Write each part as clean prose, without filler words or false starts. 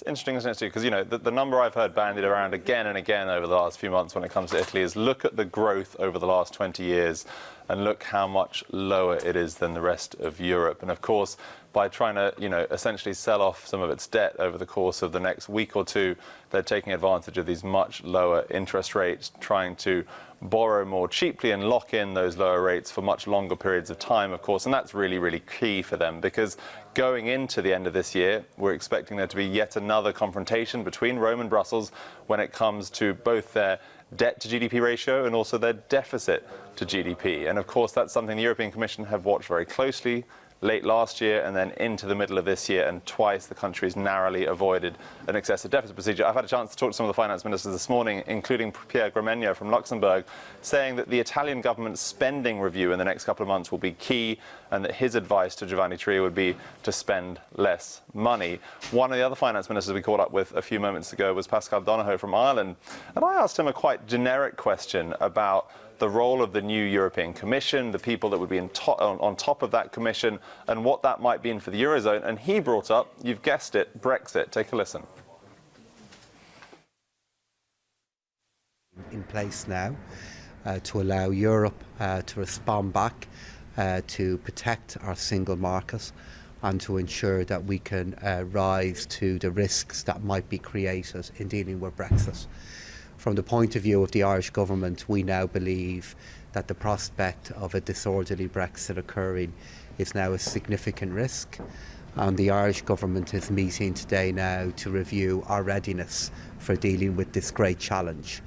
It's interesting, isn't it, too? Because, you know, the number I've heard bandied around again and again over the last few months when it comes to Italy is look at the growth over the last 20 years and look how much lower it is than the rest of Europe. And, of course, by trying to, you know, essentially sell off some of its debt over the course of the next week or two, they're taking advantage of these much lower interest rates, trying to borrow more cheaply and lock in those lower rates for much longer periods of time, of course. And that's really, really key for them, because going into the end of this year, we're expecting there to be yet another confrontation between Rome and Brussels when it comes to both their debt to GDP ratio and also their deficit to GDP. And of course, that's something the European Commission have watched very closely late last year and then into the middle of this year, and twice the country's narrowly avoided an excessive deficit procedure. I've had a chance to talk to some of the finance ministers this morning, including Pierre Gramegna from Luxembourg, saying that the Italian government's spending review in the next couple of months will be key, and that his advice to Giovanni Tria would be to spend less money. One of the other finance ministers we caught up with a few moments ago was Paschal Donohoe from Ireland, and I asked him a quite generic question about the role of the new European Commission, the people that would be on top of that Commission, and what that might mean for the Eurozone. And he brought up, you've guessed it, Brexit. Take a listen. In place now to allow Europe to respond back, to protect our single market, and to ensure that we can rise to the risks that might be created in dealing with Brexit. From the point of view of the Irish government, we now believe that the prospect of a disorderly Brexit occurring is now a significant risk, and the Irish government is meeting today now to review our readiness for dealing with this great challenge.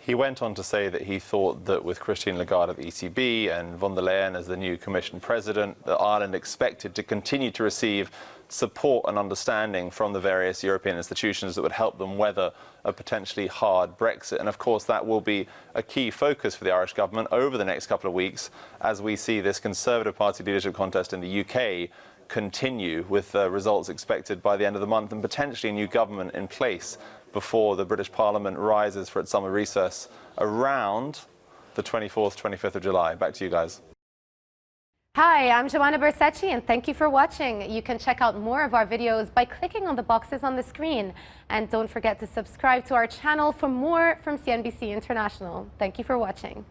He went on to say that he thought that with Christine Lagarde at the ECB and von der Leyen as the new Commission President, that Ireland expected to continue to receive support and understanding from the various European institutions that would help them weather a potentially hard Brexit. And of course, that will be a key focus for the Irish government over the next couple of weeks as we see this Conservative Party leadership contest in the UK continue, with results expected by the end of the month and potentially a new government in place before the British Parliament rises for its summer recess around the 24th, 25th of July. Back to you guys. Hi, I'm Joanna Bersecci, and thank you for watching. You can check out more of our videos by clicking on the boxes on the screen. And don't forget to subscribe to our channel for more from CNBC International. Thank you for watching.